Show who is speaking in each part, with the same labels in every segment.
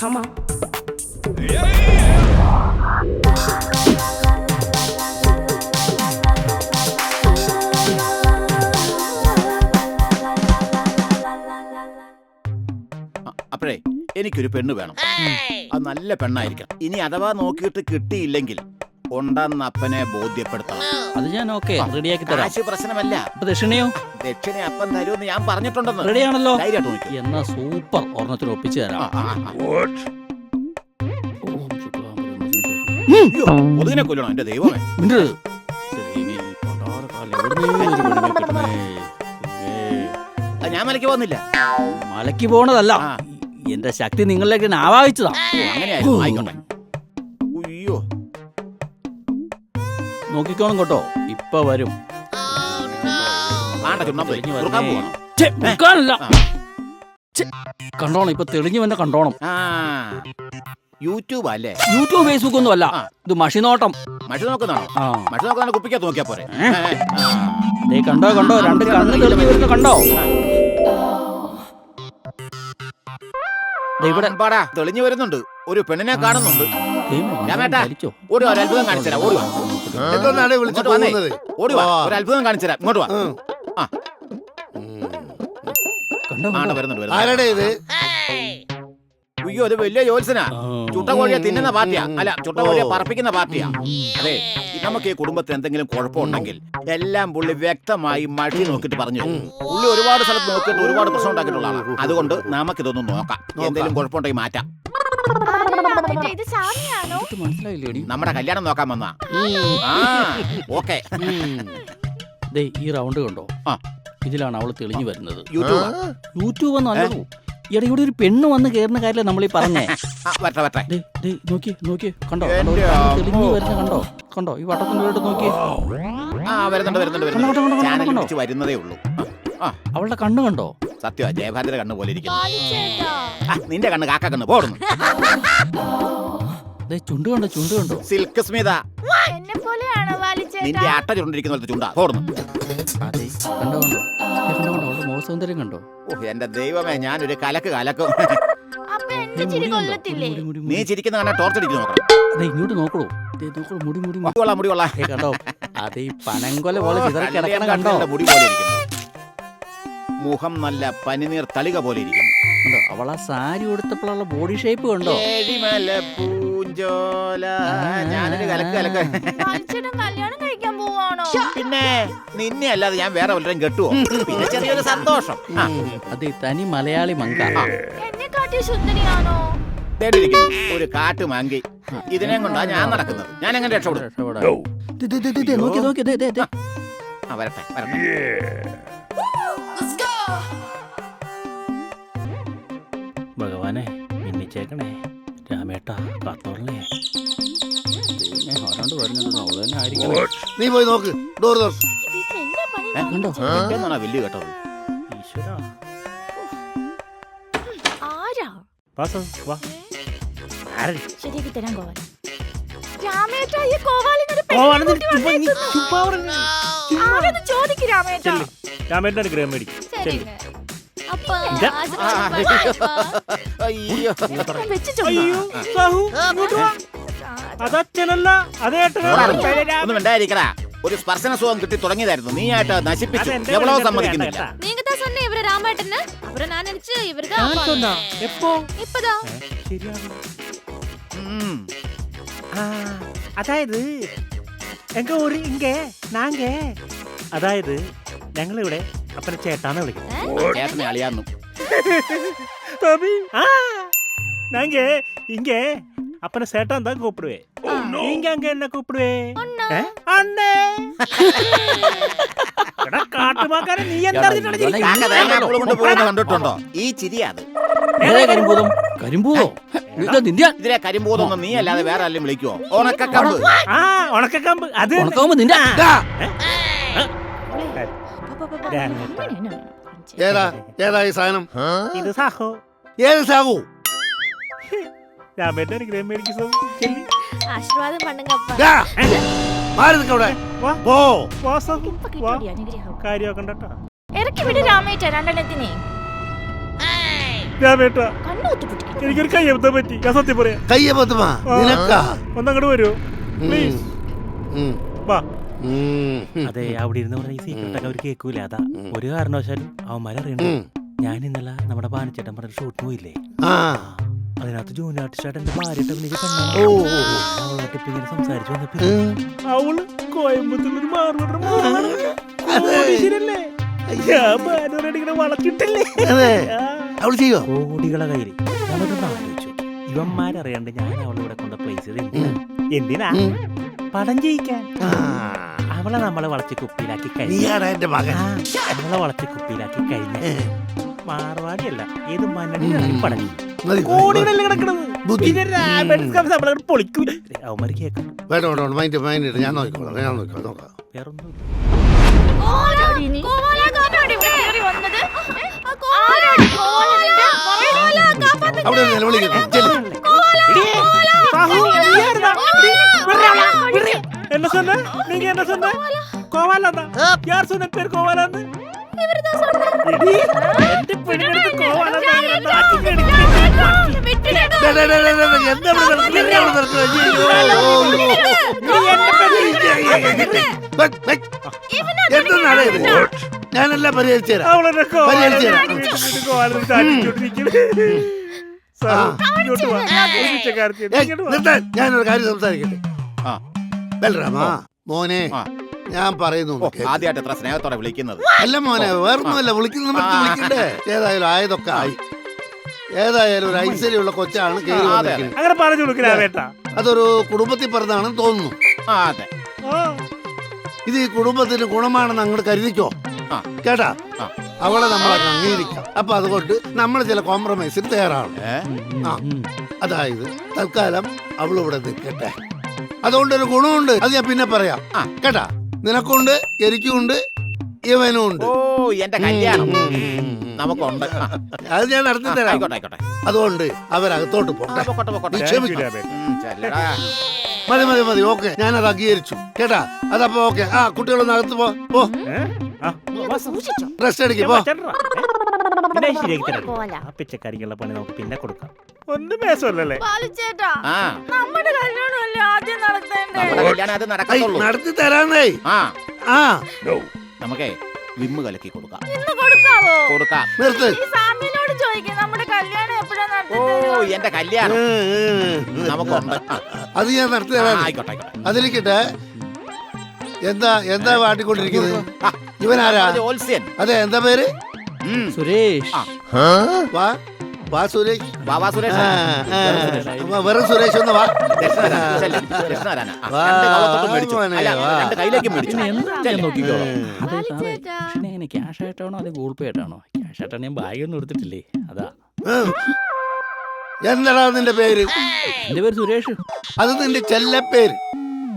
Speaker 1: Come on.
Speaker 2: അപ്പോഴേ എനിക്കൊരു പെണ്ണ് വേണം. അത് നല്ല പെണ്ണായിരിക്കണം. ഇനി അഥവാ നോക്കിയിട്ട് കിട്ടിയില്ലെങ്കിൽ ഉണ്ടെന്ന് അപ്പനെ ബോധ്യപ്പെടുത്തണം.
Speaker 3: അത് ഞാൻ റെഡിയാക്കി തരാം.
Speaker 2: കാശ് പ്രശ്നമല്ല.
Speaker 3: ദക്ഷിണയോ?
Speaker 2: ദക്ഷിണ അപ്പം തരുമെന്ന് ഞാൻ പറഞ്ഞിട്ടുണ്ടെന്ന്.
Speaker 3: റെഡിയാണല്ലോ?
Speaker 2: ധൈര്യമായിട്ട് നോക്കി.
Speaker 3: എന്നാ സൂപ്പർ, ഒരെണ്ണത്തിന് ഒപ്പിച്ചു തരാം.
Speaker 2: ഒതുകിനെ കൊല്ലണം എന്റെ ദൈവമേ. ഞാൻ മലയ്ക്ക് പോകുന്നില്ല.
Speaker 3: മലയ്ക്ക് പോണതല്ല, എന്റെ ശക്തി നിങ്ങളിലേക്ക് ആവാഹിച്ചതാ.
Speaker 2: അങ്ങനെയായിരുന്നു. ആയിക്കോട്ടെ. അയ്യോ,
Speaker 3: നോക്കിക്കോണം കേട്ടോ, ഇപ്പൊ വരും. കണ്ടോണം, ഇപ്പൊ തെളിഞ്ഞു വന്നെ കണ്ടോണം.
Speaker 2: യൂട്യൂബ് അല്ലേ?
Speaker 3: യൂട്യൂബ് ഫേസ്ബുക്ക് ഒന്നും അല്ല, ഇത് മഷിനോട്ടം.
Speaker 2: മഷി നോക്കുന്നതാണോ? മഷി നോക്കാൻ കുപ്പിക്കകത്ത് നോക്കിയാ പോരെ.
Speaker 3: കണ്ടോ കണ്ടോ, രണ്ട് കണ്ണ് തെളിഞ്ഞു വരുന്ന കണ്ടോ?
Speaker 2: ഇവിടെ തെളിഞ്ഞു വരുന്നുണ്ട്. ഒരു പെണ്ണിനെ കാണുന്നുണ്ട്. ഒരു അത്ഭുതം കാണിച്ചു തരാം. ഓടുവാ, ഓടുവാ, ഒരു അത്ഭുതം കാണിച്ചു തരാം. ഇങ്ങോട്ട് വാ. അയ്യോ, അത് വലിയ ജോത്സനാ. ചുട്ടകോഴിയെ തിന്നുന്ന പാർട്ടിയാ. അല്ല, ചുട്ടകോഴിയെ പറപ്പിക്കുന്ന പാർട്ടിയാ. അതെ, നമുക്ക് ഈ കുടുംബത്തിൽ എന്തെങ്കിലും കുഴപ്പമുണ്ടെങ്കിൽ എല്ലാം പുള്ളി വ്യക്തമായി മഴി നോക്കിട്ട് പറഞ്ഞു. പുള്ളി ഒരുപാട് സ്ഥലത്ത് നോക്കിയിട്ട് ഒരുപാട് പ്രശ്നം ഉണ്ടാക്കിയിട്ടുള്ളതാണ്. അതുകൊണ്ട് നമുക്കിതൊന്നും നോക്കാം. എന്തെങ്കിലും കുഴപ്പമുണ്ടെങ്കിൽ മാറ്റാം. നമ്മുടെ കല്യാണം നോക്കാൻ വന്നാ. ഓക്കെ,
Speaker 3: ഈ റൗണ്ട് കണ്ടോ? ഇതിലാണ് അവള് തെളിഞ്ഞു വരുന്നത്.
Speaker 2: യൂട്യൂബ്
Speaker 3: എന്നല്ലോ. ഇവിടെ ഒരു പെണ്ണ് വന്ന് കയറുന്ന കാര്യമല്ല നമ്മളീ പറഞ്ഞേ. നോക്കി നോക്കി, കണ്ടോ തെളിഞ്ഞു വരുന്ന കണ്ടോ? കണ്ടോ ഈ വട്ടത്തിൻ്റെ നോക്കി.
Speaker 2: വരുന്നതേ ഉള്ളൂ.
Speaker 3: അവളുടെ കണ്ണ് കണ്ടോ?
Speaker 2: സത്യം, ജയഭാരതിയുടെ കണ്ണ് പോലെ ഇരിക്കുന്നു. നിന്റെ കണ്ണ് കാക്ക കണ്ണ് പോടുന്നു.
Speaker 3: ചുണ്ട് കണ്ടോ? ചുണ്ട് കണ്ടോ?
Speaker 2: സിൽക്ക് സ്മിത നിന്റെ അട്ട ചുണ്ടിരിക്കുന്ന പോലത്തെ ചുണ്ടാ. പോടുന്നു.
Speaker 3: കണ്ടോ കണ്ടോ കണ്ടോ കണ്ടോ? അവളുടെ മോഹസൗന്ദര്യം കണ്ടോ?
Speaker 2: എന്റെ ദൈവമേ, ഞാനൊരു കലക്കും. നീ ചിരിക്കുന്ന കാണാൻ ടോർച്ചടിക്ക് നോക്കണം.
Speaker 3: ഇങ്ങോട്ട് നോക്കണോ? മുടി മുടി
Speaker 2: മുടി കൊള്ളാം.
Speaker 3: കണ്ടോ? അത് ഈ പനങ്കൊല പോലെ ചിതറിക്കിടക്കണം കണ്ടോ?
Speaker 2: മുടി പോലെ ഇരിക്കുന്നു. മുഖം നല്ല പനിനീർ തളിക പോലെ ഇരിക്കുന്നു.
Speaker 3: അവളാ സാരി ഉടുത്തപ്പോഴുള്ള ബോഡി ഷേപ്പ് കണ്ടോ?
Speaker 2: ഞാനൊരു കലക്ക്. പിന്നെ നിന്നെ അല്ലാതെ ഞാൻ വേറെ വല്ലതും കെട്ടുവോ? പിന്നെ ചെറിയൊരു സന്തോഷം.
Speaker 3: അത് തനി മലയാളി മങ്ക.
Speaker 2: ഒരു കാട്ടു മാങ്കി. ഇതിനെ കൊണ്ടാ ഞാൻ നടക്കുന്നത്. ഞാൻ എങ്ങനെ രക്ഷപ്പെടും? വരട്ടെ വരട്ടെ.
Speaker 3: ഭഗവാനെ, മിന്നിച്ചേക്കണേ. രാമേട്ടാ, കാത്തോളേ. ആരാണ്ട് വരുന്നുണ്ട്. അവള് തന്നെ ആയിരിക്കും.
Speaker 4: നീ പോയി നോക്ക്. ഡോർ
Speaker 3: കണ്ടോ?
Speaker 2: വലിയ കേട്ടത്.
Speaker 3: ഈശ്വരാ,
Speaker 1: ശരിയാക്കി തരാൻ കോവാൻ.
Speaker 2: ഒന്നും ഉണ്ടായിരിക്കടാ. ഒരു സ്പർശന സുഖം കിട്ടി തുടങ്ങിയതായിരുന്നു. നീ ആയിട്ട് നശിപ്പിച്ചു. എവളോ സമ്മതിക്കുന്നില്ല.
Speaker 5: അതായത് എങ്ക ഒരു ഇങ്ങേ നാങ്ക, അതായത് ഞങ്ങളിവിടെ അപ്പനെ ചേട്ടാന്ന് വിളിക്കും.
Speaker 2: ചേട്ടനെ അളിയാന്നു.
Speaker 5: நாங்க இங்க அப்பனை சேட்டான் தான் கூப்பிடுவேன். நீங்க அங்க என்ன கூப்பிடுவே? അണ്ണേ എടാ കാട്ടുമാക്കാരൻ നീ എന്താ
Speaker 2: കാക്ക തേങ്ങാപ്പൂള് കൊണ്ട് പോകുന്നത് കണ്ടിട്ടുണ്ടോ? ഈ ചിരിയാ അത്.
Speaker 3: കരിമ്പൂതം കരിമ്പൂതോ നിന്റെ
Speaker 2: ഇതിലെ കരിമ്പൂതൊന്നും നീ അല്ലാതെ വേറെ ആരെങ്കിലും വിളിക്കുവോ? ഉണക്കക്കമ്പ്.
Speaker 5: ആ ഉണക്കക്കമ്പ് അത്
Speaker 3: ഉണക്കാവുമ്പോ നിന്റെ
Speaker 4: ഏതാ ഏതാ ഈ സാധനം?
Speaker 5: ഇത് സാഹോ
Speaker 4: ഏത് സാഹു?
Speaker 5: രാമേട്ട അനുഗ്രഹം മേടിക്കും.
Speaker 1: ആശീർവാദം പണ്ടുങ്കപ്പ
Speaker 4: ദാ, മാറി നിൽക്കവിടെ.
Speaker 5: വാ.
Speaker 4: പോ.
Speaker 1: ഇപ്പൊ കിട്ടിയോടി അനുഗ്രഹം
Speaker 5: കാര്യമൊക്കെ ഉണ്ടോ
Speaker 1: ഇറക്കി വിട് രാമേറ്റ രണ്ടെണ്ണത്തിനെ
Speaker 5: രാമേട്ട
Speaker 1: കണ്ണൂത്ത് പൊട്ടിക്കും
Speaker 5: എനിക്കൊരു കയ്യബദ്ധം പറ്റി. ഞാൻ സത്യം പറയാ.
Speaker 4: കയ്യെ പത്തുമാ നിനക്കാ.
Speaker 5: ഒന്നങ്ങോട്ട് വരൂ പ്ലീസ്.
Speaker 4: ഉം.
Speaker 5: വാ.
Speaker 4: ഉം.
Speaker 5: അതെ അവിടെ ഇരുന്ന് പറഞ്ഞ ഈ സീക്രട്ടൊക്കെ അവർ കേൾക്കൂല. അതാ ഒരു കാരണവശാലും അവന്മാരറിയണ്ട.
Speaker 4: ഉം.
Speaker 5: ഞാൻ ഇന്നലെ നമ്മുടെ പാനിച്ചേട്ടൻ പറഞ്ഞ ഷൂട്ട് പോയില്ലേ,
Speaker 4: ആ.
Speaker 5: അതിനകത്ത് ജൂനിയർ ആർട്ടിസ്റ്റ് എന്റെ ഭാര്യയുടെ
Speaker 4: ഓ.
Speaker 5: അവളോട്ട് ഇപ്പൊ ഇങ്ങനെ സംസാരിച്ചു വന്നപ്പോ
Speaker 4: ഉം.
Speaker 5: അവള് കോയമ്പത്തൂരിലൊരു വളച്ചിട്ടല്ലേ
Speaker 4: അതെ. അവള് ചെയ്യോ?
Speaker 5: കോടികളെ കയ്യില്. ഞാനൊന്ന് ആലോചിച്ചു, ഇവന്മാരറിയാണ്ട് ഞാൻ അവളിവിടെ കൊണ്ട് പ്ലേസ് ചെയ്ത് എന്തിനാ? പടം ജയിക്കാൻ.
Speaker 4: ആ.
Speaker 5: അവളെ നമ്മളെ വളച്ച് കുപ്പിയിലാക്കി കഴിഞ്ഞു.
Speaker 4: നീയാടാ എന്റെ മകൻ.
Speaker 5: അവളെ വളച്ച് കുപ്പിയിലാക്കി കഴിഞ്ഞ മാർവാടിയല്ല ഏത് മണ്ണി പടങ്ങി
Speaker 4: മതി,
Speaker 5: കോടികളല്ലേ കിടക്കണത്.
Speaker 4: ബുദ്ധി.
Speaker 5: പിന്നെ നമ്മളെ പൊളിക്കൂ. അവന്മാര് കേൾക്കണം.
Speaker 4: വേണ്ട വേണ്ട വേണ്ട. മൈൻഡ് മൈൻഡ് ഞാൻ നോക്കിക്കോളാം. ഞാൻ നോക്കാം നോക്കാം.
Speaker 5: വേറൊന്നും
Speaker 4: അവിടെ നിലവിളിക്കുന്നു. ചെല്ല്.
Speaker 5: என்ன சொன்ன? நீங்க என்ன சொன்ன? கோவாலா தான். யார் சொன்ன பேர் கோவாலான்னு? இவர்தான் சொன்னாரு. எந்த பெண்ணுக்கு கோவாலா தான் நாக்கி கடிக்கு.
Speaker 4: Day, day, day, day, day, എന്താ ഇവിടെ നടക്കുന്നത്? എന്താ ഇവിടെ നടക്കുന്നത്? എന്താണ് ഇത്? ഞാനെല്ലാം പരിഹരിച്ചു തരാം.
Speaker 5: അവളെ
Speaker 4: പരിഹരിച്ചു തരാം.
Speaker 5: കോവാല താടിച്ചോണ്ടിരിക്കുന്നു. ഇങ്ങോട്ട് വാ.
Speaker 4: ഏയ്, നിർത്താൻ. ഞാനൊരു കാര്യം സംസാരിക്കട്ടെ.
Speaker 2: ആ.
Speaker 4: ബലറാമാ മോനെ,
Speaker 2: ആ.
Speaker 4: ഞാൻ പറയുന്നു
Speaker 2: ഓ, ആദ്യമായിട്ട് എത്ര സ്നേഹത്തോടെ വിളിക്കുന്നത്.
Speaker 4: അല്ല മോനെ, വേറൊന്നുമല്ല. വിളിക്കണ്ടേ? ഏതായാലും ആയതൊക്കെ ആയി. ഏതായാലും ഒരു ഐശ്വര്യമുള്ള കൊച്ചാണ് കേറി
Speaker 2: അതെ,
Speaker 4: വന്നിരിക്കുന്നത്.
Speaker 5: അങ്ങനെ പറഞ്ഞു കൊടുക്കില്ല വേട്ടാ.
Speaker 4: അതൊരു കുടുംബത്തിൽ പറഞ്ഞാണെന്ന് തോന്നുന്നു.
Speaker 2: ആ, അതെ.
Speaker 4: ഇത് ഈ കുടുംബത്തിന് ഗുണമാണെന്ന് അങ്ങോട്ട് കരുതിക്കോ.
Speaker 2: ആ.
Speaker 4: കേട്ടാ?
Speaker 2: ആ.
Speaker 4: അവളെ നമ്മളെ അംഗീകരിക്കാം. അപ്പൊ അതുകൊണ്ട് നമ്മൾ ചില കോംപ്രമൈസിന് തയ്യാറാണ്.
Speaker 2: ഏ?
Speaker 4: ആ. അതായത് തൽക്കാലം അവളിവിടെ നിൽക്കട്ടെ. അതുകൊണ്ടൊരു ഗുണമുണ്ട്, അത് ഞാൻ പിന്നെ പറയാം.
Speaker 2: ആ.
Speaker 4: കേട്ടാ? നിനക്കുണ്ട്, എനിക്കുണ്ട്, ഇവനും ഉണ്ട്.
Speaker 2: ഓ, എന്റെ കല്യാണം നമുക്കുണ്ട്. ആ.
Speaker 4: അത് ഞാൻ നടത്തി തരാം.
Speaker 2: ആയിക്കോട്ടെ ആയിക്കോട്ടെ.
Speaker 4: അതുകൊണ്ട് അവരകത്തോട്ട് പോട്ടെ.
Speaker 2: പൊക്കോട്ടെ പൊക്കോട്ടെ.
Speaker 4: നീ ക്ഷമിക്കണം.
Speaker 2: ചെല്ലടാ.
Speaker 4: മതി മതി മതി. ഓക്കെ, ഞാനത് അംഗീകരിച്ചു. കേട്ടാ? അതപ്പോ ഓക്കെ. ആ, കുട്ടികളൊന്ന് അകത്ത് പോ.
Speaker 1: സൂക്ഷിച്ചോ
Speaker 4: റെസ്റ്റ് അടിക്ക് പോ.
Speaker 1: പോവാല
Speaker 5: ആ പിച്ചക്കാരിക്കുള്ള പണി നമുക്ക് പിന്നെ കൊടുക്കാം. ഒന്നും പേസല്ലേ
Speaker 1: പാലിച്ചേട്ടാ
Speaker 2: ആ,
Speaker 1: നമ്മുടെ കല്യാണമല്ലേ ആദ്യം നടത്തേണ്ടേ
Speaker 2: നമ്മുടെ കല്യാണം അത്
Speaker 4: ഐ,
Speaker 2: നടക്കത്തുള്ളൂ.
Speaker 4: നടത്തി തരാന്നേ.
Speaker 2: ആ,
Speaker 4: ആ,
Speaker 2: നമുക്കേ വിമ്മ് കലക്കി കൊടുക്കാം.
Speaker 1: ഇന്ന് കൊടുക്കാവോ
Speaker 2: കൊടുക്കാം.
Speaker 4: നിർത്ത്.
Speaker 1: ഈ സാമിനോട് ചോദിക്കും നമ്മുടെ കല്യാണം എപ്പോഴാ
Speaker 2: ഓ,
Speaker 1: നടത്തുന്നത്
Speaker 2: എന്റെ കല്യാണം നമുക്കുണ്ട്. ആ,
Speaker 4: അത് ഞാൻ നടത്തി
Speaker 2: ആ,
Speaker 4: തരാം.
Speaker 2: ആയിക്കോട്ടെ ആയിക്കോട്ടെ.
Speaker 4: അതിരിക്കട്ടെ. എന്താ എന്താ വാട്ടിക്കൊണ്ടിരിക്കുന്നത്?
Speaker 2: ആ,
Speaker 4: ഇവനാരാ?
Speaker 2: ജോത്സ്യൻ.
Speaker 4: അതെ, എന്താ പേര്?
Speaker 3: സുരേഷ്.
Speaker 2: ആ.
Speaker 4: വാ വാ സുരേഷ്.
Speaker 2: ബാബാ സുരേഷ്.
Speaker 4: ആ, ആ. വെറും സുരേഷ് ഒന്ന് വാ.
Speaker 2: കൃഷ്ണനാരാണ്.
Speaker 4: വാ,
Speaker 2: രണ്ട് കവളത്തോട്ടും മേടിച്ചു.
Speaker 4: മോനെ,
Speaker 2: അല്ല,
Speaker 4: വാ.
Speaker 2: രണ്ട് കയ്യിലേക്ക് മേടിച്ചു.
Speaker 3: പിന്നെ എന്താ ഞാൻ നോക്കിക്കോളാം. അതെ സാറേ,
Speaker 1: പാലിച്ചേട്ടാ
Speaker 3: കൃഷ്ണൻ എങ്ങനെ ക്യാഷ് ആയിട്ടാണോ അത് ഗൂഗിൾ പേ ആയിട്ടാണോ? ക്യാഷ് ആയിട്ടാണ് ഞാൻ ബാഗൊന്നും എടുത്തിട്ടില്ലേ, അതാ.
Speaker 4: എന്താടാ നിന്റെ പേര്?
Speaker 3: എന്റെ പേര് സുരേഷ്.
Speaker 4: അത് നിന്റെ ചെല്ലപ്പേര്.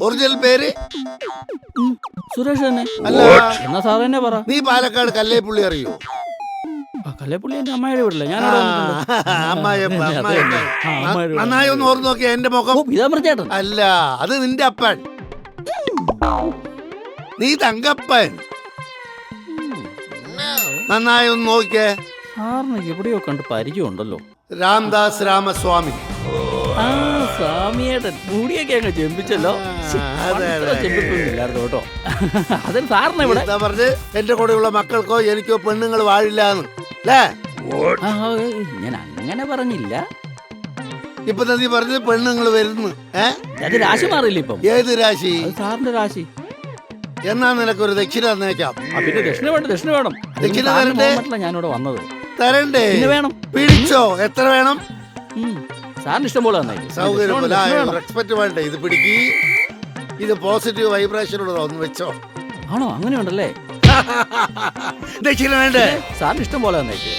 Speaker 4: ഒറിജിനൽ പേര്?
Speaker 3: സുരേഷ് തന്നെ.
Speaker 4: അല്ല,
Speaker 3: എന്നാ സാർ തന്നെ പറ.
Speaker 4: നീ പാലക്കാട് കല്ലേപ്പുള്ളി അറിയോ?
Speaker 3: കല്ലേപ്പുള്ളി എന്റെ അമ്മയുടെ വീട്ടില്ല. ഞാൻ അവിടെ വന്നിട്ടുണ്ട്.
Speaker 4: അമ്മായിയപ്പ,
Speaker 3: അതെ,
Speaker 4: അമ്മായിയപ്പ.
Speaker 3: ആ, അമ്മായിയുടെ വീട്.
Speaker 4: നന്നായി ഒന്ന് ഓർത്ത് നോക്കിയ എന്റെ മുഖം.
Speaker 3: ഓ, പീതാമൃതേട്ടൻ.
Speaker 4: അല്ല, അത് നിന്റെ അപ്പൻ. നീ തങ്കപ്പൻ. നന്നായി ഒന്ന് നോക്കിയേ.
Speaker 3: സാറിന് എവിടെയോ കണ്ട് പരിചയമുണ്ടല്ലോ.
Speaker 4: രാംദാസ് രാമസ്വാമി.
Speaker 3: ആ, സ്വാമിയേട്ടൻ മുടിയൊക്കെ അങ്ങ് ചെമ്പിച്ചല്ലോ.
Speaker 4: അതെ, അതെ.
Speaker 3: ചെമ്പിപ്പൊന്നുമില്ലായിരുന്നു കേട്ടോ. അതിന് സാറിന് ഇവിടെ
Speaker 4: എന്താ പറഞ്ഞ്? എന്റെ കൂടെയുള്ള മക്കൾക്കോ എനിക്കോ പെണ്ണുങ്ങൾ വാഴില്ലാന്ന് അല്ലേ?
Speaker 3: ആ, ഞാൻ അങ്ങനെ പറഞ്ഞില്ല.
Speaker 4: ഇപ്പൊ നീ പറഞ്ഞത് പെണ്ണുങ്ങൾ വരുന്നു.
Speaker 3: അത് രാശി മാറിയില്ല ഇപ്പം.
Speaker 4: ഏത് രാശി?
Speaker 3: അത് സാറിന്റെ രാശി.
Speaker 4: എന്നാ നിനക്കൊരു ദക്ഷിണ തന്നേക്കാം.
Speaker 3: പിന്നെ ദക്ഷിണ വേണം, ദക്ഷിണ വേണം.
Speaker 4: ദക്ഷിണ
Speaker 3: സാറിന്
Speaker 4: തരണ്ടേ?
Speaker 3: പോകാൻ പറ്റില്ല, ഞാനിവിടെ വന്നത്.
Speaker 4: തരണ്ടേ?
Speaker 3: പിന്നെ വേണം.
Speaker 4: പിടിച്ചോ. എത്ര വേണം?
Speaker 3: സാറിന് ഇഷ്ടം പോലെ തന്നെ
Speaker 4: സൗകര്യം പോലെ. റെസ്പെക്ട് വേണ്ടേ? ഇത് പിടിക്ക്. ഇത് പോസിറ്റീവ് വൈബ്രേഷനുള്ള ഒന്ന് വെച്ചോ.
Speaker 3: ആണോ? അങ്ങനെയുണ്ടല്ലേ?
Speaker 4: ദക്ഷിണ വേണ്ടേ?
Speaker 3: സാറിന് ഇഷ്ടം പോലെ തന്നേക്ക്.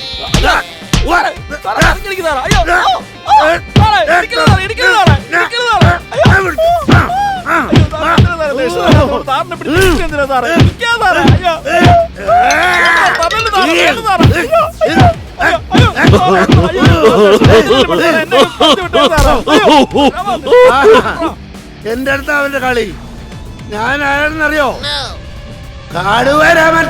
Speaker 4: എന്റെ അടുത്ത് അവന്റെ കളി. ഞാൻ ആരാണെന്നറിയോ? കാടുവരാമൻ.